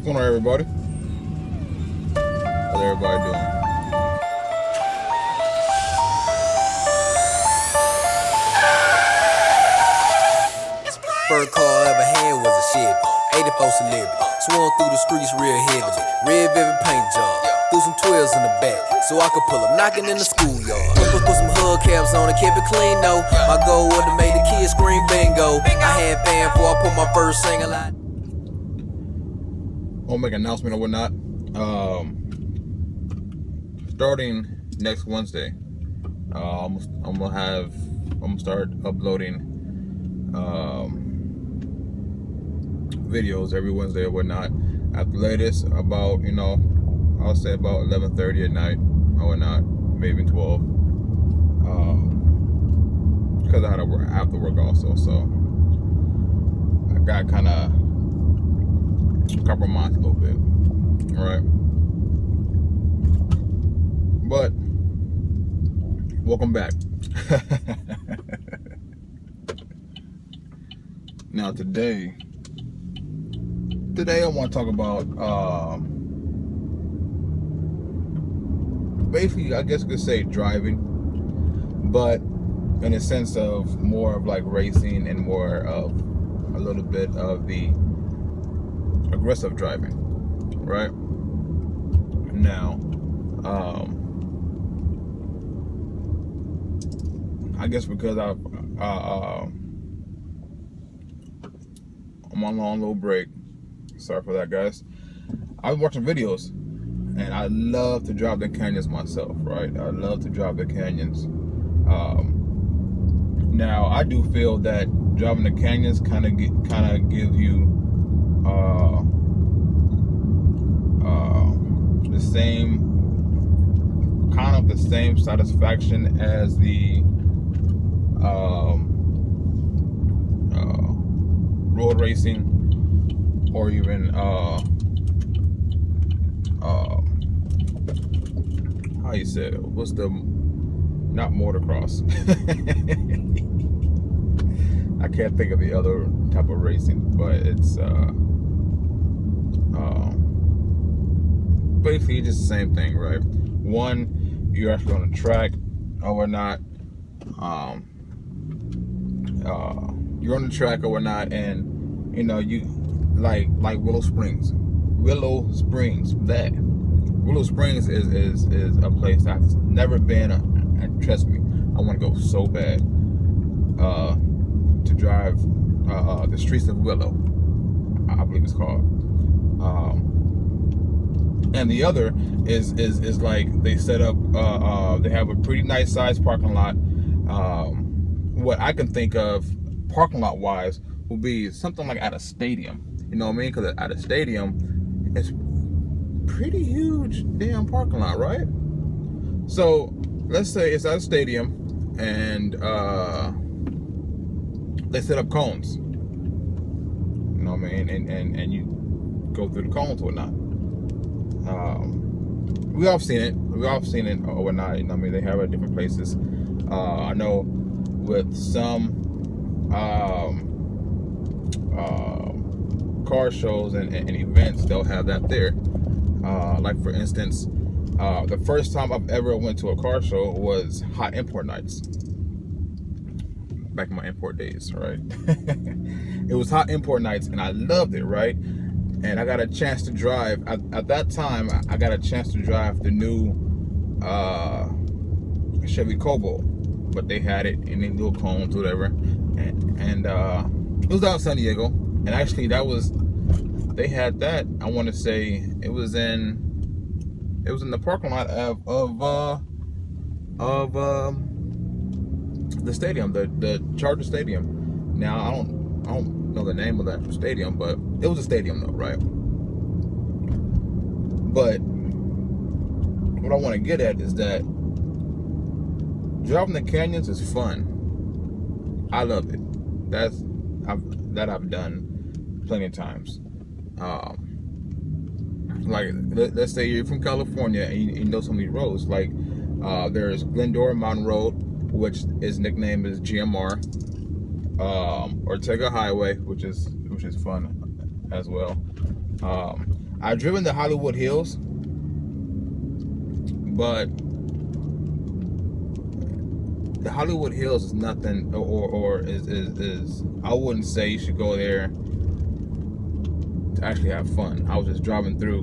going on, everybody? How's everybody doing? First car I ever had was a Chevy, 84 celebrity. Swung through the streets real heavy. Red velvet paint job, threw some 12s in the back so I could pull up knocking in the schoolyard. Put some hubcaps on and kept it clean though. My goal was to make the kids scream bingo. I had fan before I put my first single out. I'll make an announcement or whatnot. Starting next Wednesday, I'm gonna start uploading videos every Wednesday or whatnot. At the latest, about I'll say about 11:30 at night or whatnot, maybe 12. Because I have to work also, so I got kind of compromised a little bit. All right, but welcome back. Now today I want to talk about basically, I guess you could say driving, but in a sense of more of like racing and more of a little bit of the aggressive driving, right? Now, I guess because I'm on a long little break. Sorry for that, guys. I've been watching videos, and I love to drive the canyons myself, right? I love to drive the canyons. Now, I do feel that driving the canyons kind of gives you the same satisfaction as the road racing, or even how you say it? What's the not motocross? I can't think of the other type of racing, but it's basically just the same thing, right? One, you're actually on a track or whatnot. You're on the track or whatnot, and you like Willow Springs. Willow Springs is a place I've never been, and trust me, I want to go so bad to drive the streets of Willow, I believe it's called. And the other is like they set up, they have a pretty nice sized parking lot. What I can think of parking lot wise will be something like at a stadium. You know what I mean? Because at a stadium, it's pretty huge damn parking lot, right? So let's say it's at a stadium, and they set up cones. You know what I mean? And you go through the cones or whatnot. We all seen it or whatnot. You know what I mean? They have it at different places. I know with some car shows and events, they'll have that there. Like for instance, the first time I've ever went to a car show was Hot Import Nights. Back in my import days, right? It was Hot Import Nights, and I loved it, right? And I got a chance to drive at that time. I got a chance to drive the new Chevy Cobalt, but they had it in these little cones, whatever. And it was out in San Diego, and actually they had that. I want to say it was in the parking lot of the stadium, the Charger Stadium. Now I don't know the name of that stadium, but it was a stadium though, right? But what I want to get at is that driving the canyons is fun. I love it. I've done plenty of times. Like let's say you're from California and you know some of these roads. Like there's Glendora Mountain Road, which is nicknamed as GMR. Ortega Highway, which is fun as well. I've driven the Hollywood Hills, but the Hollywood Hills is nothing, or is I wouldn't say you should go there to actually have fun. I was just driving through,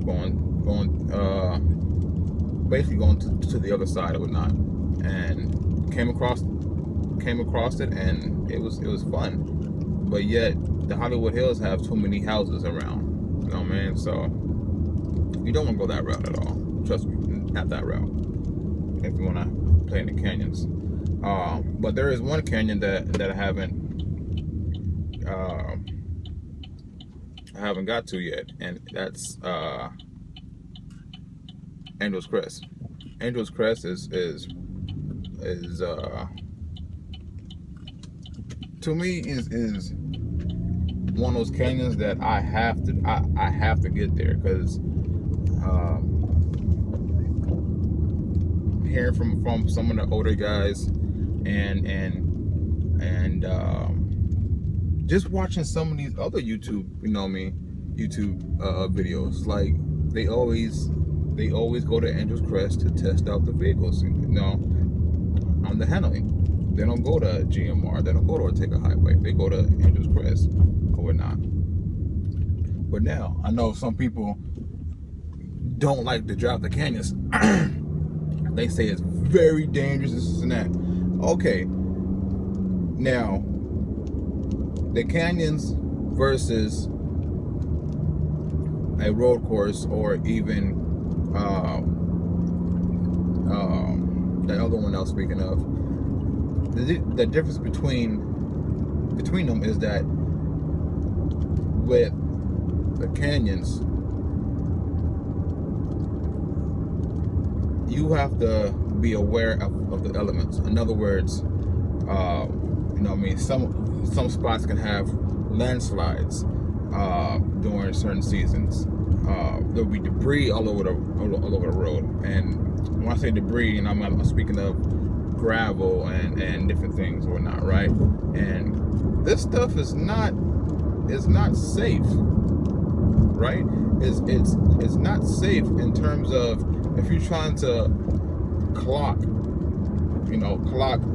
basically going to the other side or whatnot, and came across it, and it was fun. But yet the Hollywood Hills have too many houses around. You know what I mean? So you don't want to go that route at all. Trust me, not that route. If you want to play in the canyons. But there is one canyon that I haven't got to yet, and that's Angel's Crest. Angel's Crest is to me is one of those canyons that I have to get there, because hearing from some of the older guys and just watching some of these other YouTube videos, like they always go to Angel's Crest to test out the vehicles, on the handling. They don't go to GMR, they don't go to Ortega Highway, they go to Angel's Crest or whatnot. But now I know some people don't like to drive the canyons. They say it's very dangerous, this and that. Okay, now the canyons versus a road course, or even that other one I was speaking of. The difference between them is that with the canyons, you have to be aware of the elements. In other words, some spots can have landslides during certain seasons. There'll be debris all over the road, and when I say debris, I'm speaking of gravel and different things or whatnot, right? And this stuff is not safe, right? It's not safe in terms of if you're trying to clock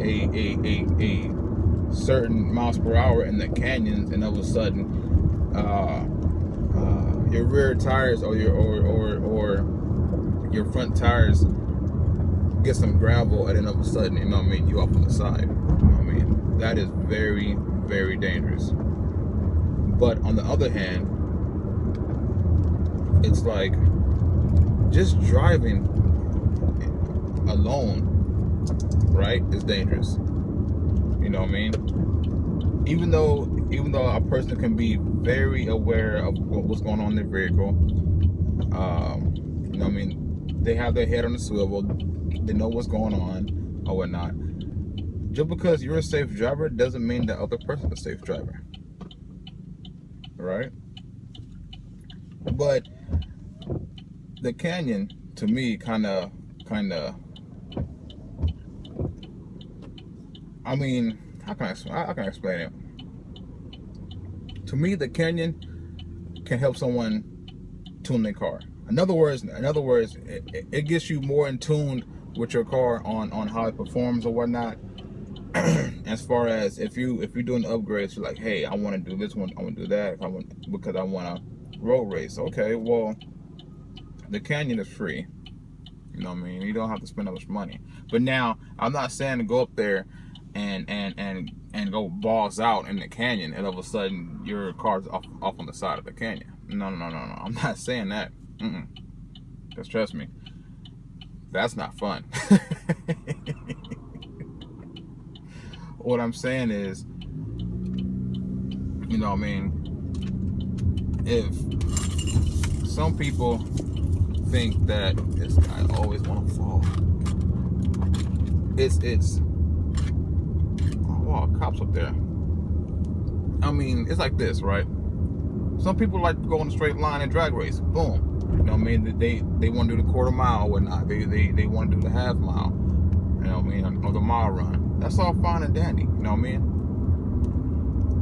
a certain miles per hour in the canyons, and all of a sudden your rear tires or your front tires get some gravel, and then all of a sudden, you off on the side. That is very, very dangerous. But on the other hand, it's like just driving alone, right, is dangerous. You know what I mean? Even though a person can be very aware of what's going on in their vehicle, they have their head on the swivel, they know what's going on or whatnot. Just because you're a safe driver doesn't mean the other person's a safe driver, right? But the canyon, to me, kind of. How can I explain it? To me, the canyon can help someone tune their car. In other words, it gets you more in tune with your car on how it performs or whatnot. As far as if you're doing upgrades, you're like, hey, I want to do this one, I want to do that, because I want to road race. Okay, well, the canyon is free. You don't have to spend that much money. But now, I'm not saying to go up there and go balls out in the canyon, and all of a sudden your car's off on the side of the canyon. No. I'm not saying that. Because trust me, that's not fun. What I'm saying is, if some people think that this guy always want to fall, it's oh, cops up there. It's like this, right? Some people like to go in a straight line and drag race. Boom. They want to do the quarter mile or whatnot. They want to do the half mile. Or the mile run. That's all fine and dandy.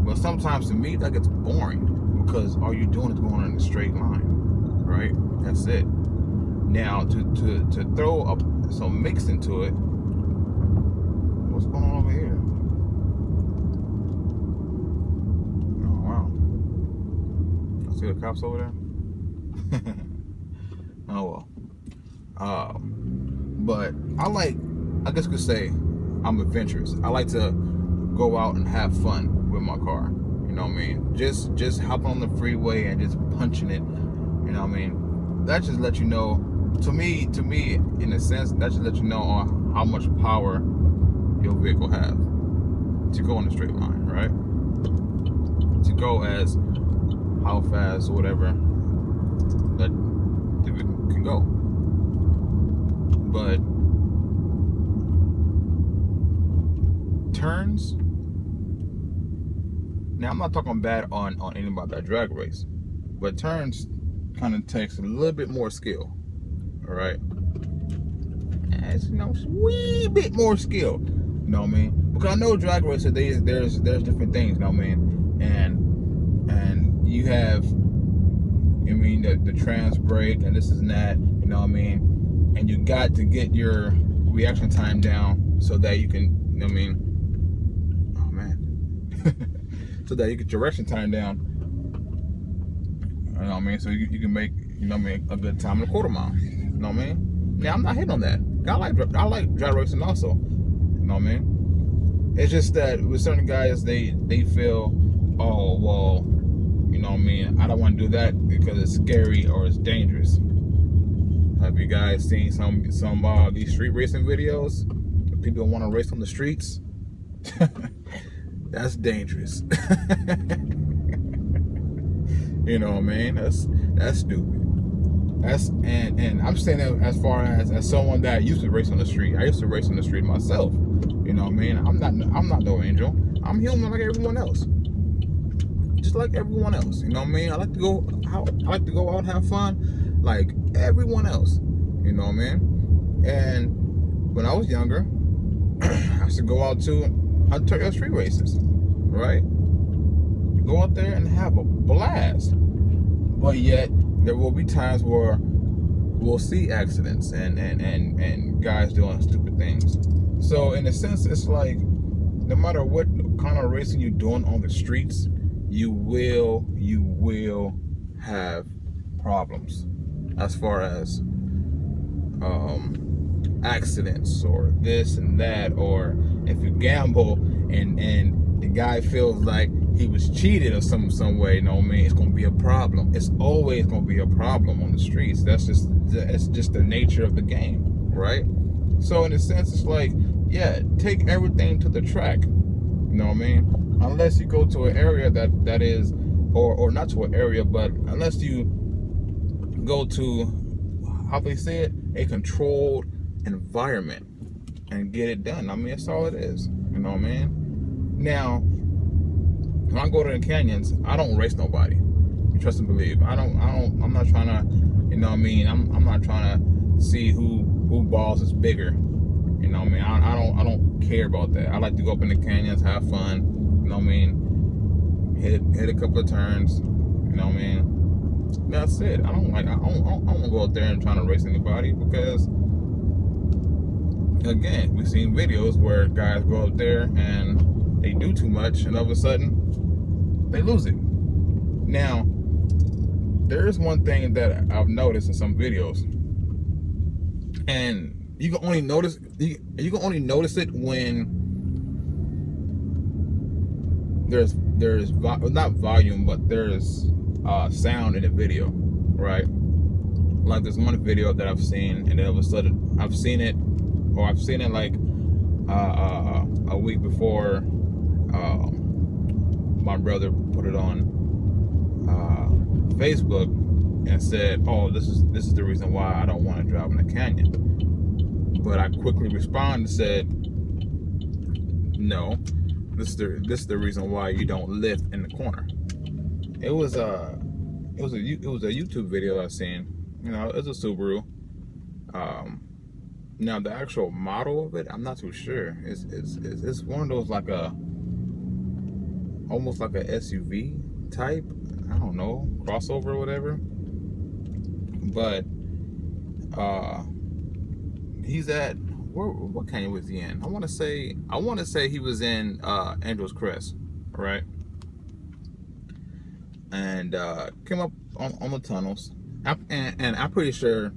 But sometimes to me that gets boring, because all you're doing is going in a straight line, right? That's it. Now to throw some mix into it. What's going on over here? Oh wow! I see the cops over there. Oh well. But I guess you could say I'm adventurous. I like to go out and have fun with my car. You know what I mean? Just hopping on the freeway and just punching it. You know what I mean? That just lets you know. To me, in a sense, that just lets you know on how much power your vehicle have to go in a straight line, right? To go as how fast or whatever that the vehicle can go. But turns. Now I'm not talking bad on anybody that drag race, but turns kind of takes a little bit more skill. All right, as you know, a wee bit more skill. You know what I mean? Because I know drag racer, there's different things. You know what I mean? And you have, I mean, the trans brake and this and that. You know what I mean? And you got to get your reaction time down so that you can. You know what I mean? Oh man. So that you get your reaction time down. You know what I mean? So you can make, you know what I mean, a good time in a quarter mile. You know what I mean? Now I'm not hitting on that. I like drag racing also. You know what I mean? It's just that with certain guys, they feel, oh well, you know what I mean, I don't want to do that because it's scary or it's dangerous. Have you guys seen some these street racing videos? People want to race on the streets. That's dangerous. You know what I mean? That's stupid. And I'm saying that as far as someone that used to race on the street. I used to race on the street myself. You know what I mean? I'm not no angel. I'm human like everyone else. Just like everyone else. You know what I mean? I like to go out and have fun like everyone else. You know what I mean? And when I was younger, I used to go out to street races, right? Go out there and have a blast. But yet there will be times where we'll see accidents and guys doing stupid things. So in a sense, it's like no matter what kind of racing you're doing on the streets, you will have problems as far as accidents or this and that, or if you gamble and the guy feels like he was cheated or some way, you know what I mean? It's gonna be a problem. It's always gonna be a problem on the streets. It's just the nature of the game, right? So in a sense, it's like, yeah, take everything to the track. You know what I mean? Unless you go to an area that is, or not to an area, but unless you go to, how they say it, a controlled environment and get it done. I mean, that's all it is. You know what I mean? Now, when I go to the canyons, I don't race nobody. Trust and believe. I'm not trying to, you know what I mean? I'm not trying to see who balls is bigger. You know what I mean? I don't care about that. I like to go up in the canyons, have fun. You know what I mean? Hit a couple of turns. You know what I mean? That's it. I don't want to go out there and try to race anybody because, again, we've seen videos where guys go out there and they do too much, and all of a sudden they lose it. Now, there is one thing that I've noticed in some videos, and you can only notice it when there's not volume, but there's sound in the video, right? Like there's one video that I've seen, and then all of a sudden I've seen it like a week before. My brother put it on Facebook and said, "Oh, this is the reason why I don't want to drive in the canyon." But I quickly responded and said, "No, this is the reason why you don't lift in the corner." It was a YouTube video I seen. You know, it's a Subaru. Now the actual model of it, I'm not too sure. It's one of those like almost like a SUV type. I don't know, crossover or whatever. But he's at what county was he in? I want to say he was in Andrews Crest, right? And came up on the tunnels. And I'm pretty sure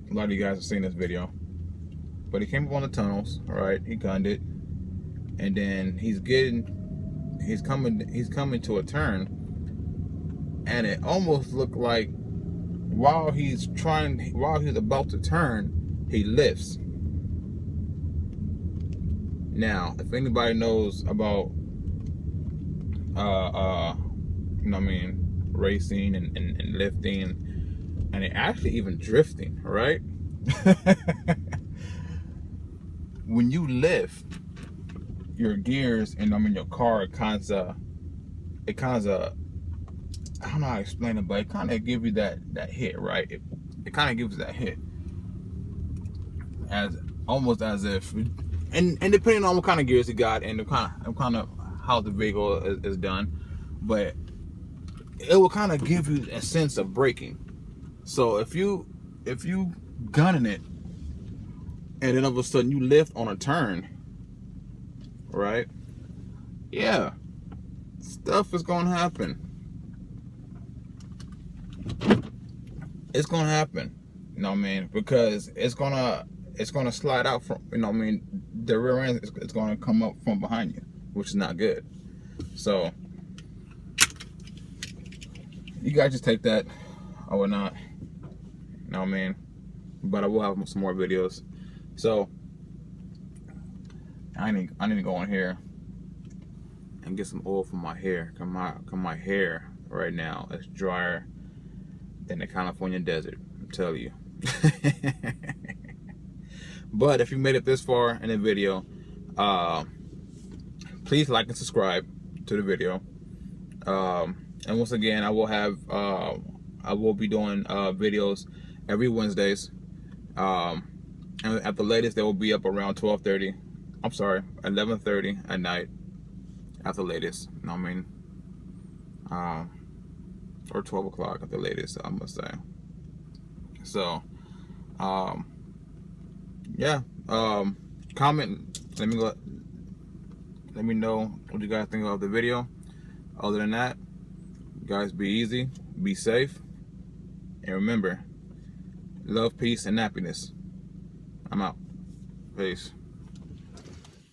a lot of you guys have seen this video. But he came up on the tunnels, right? He gunned it, and then he's coming to a turn, and it almost looked like while he's about to turn, he lifts. Now, if anybody knows about racing and lifting, and actually even drifting, right? When you lift, your gears and your car, it kind of I don't know how to explain it, but it kind of gives you that hit, right? It kind of gives you that hit, as almost as if, and depending on what kind of gears you got and the kind of how the vehicle is done, but it will kind of give you a sense of braking. So if you gunning it, and then all of a sudden you lift on a turn, right? Yeah, stuff is gonna happen. It's gonna happen, you know what I mean? Because it's gonna slide out from, you know what I mean, the rear end is gonna come up from behind you, which is not good. So you guys just take that or not, you know what I mean? But I will have some more videos. So I need to go in here and get some oil for my hair. Cause my hair right now is drier than the California desert, I'm telling you. But if you made it this far in the video, please like and subscribe to the video. And once again, I will be doing videos every Wednesdays. And at the latest, they will be up around 12:30. I'm sorry, 11:30 at night. At the latest, you know what I mean? Or 12 o'clock at the latest, I must say. So, yeah. Comment. Let me know what you guys think of the video. Other than that, you guys be easy, be safe, and remember, love, peace, and happiness. I'm out. Peace.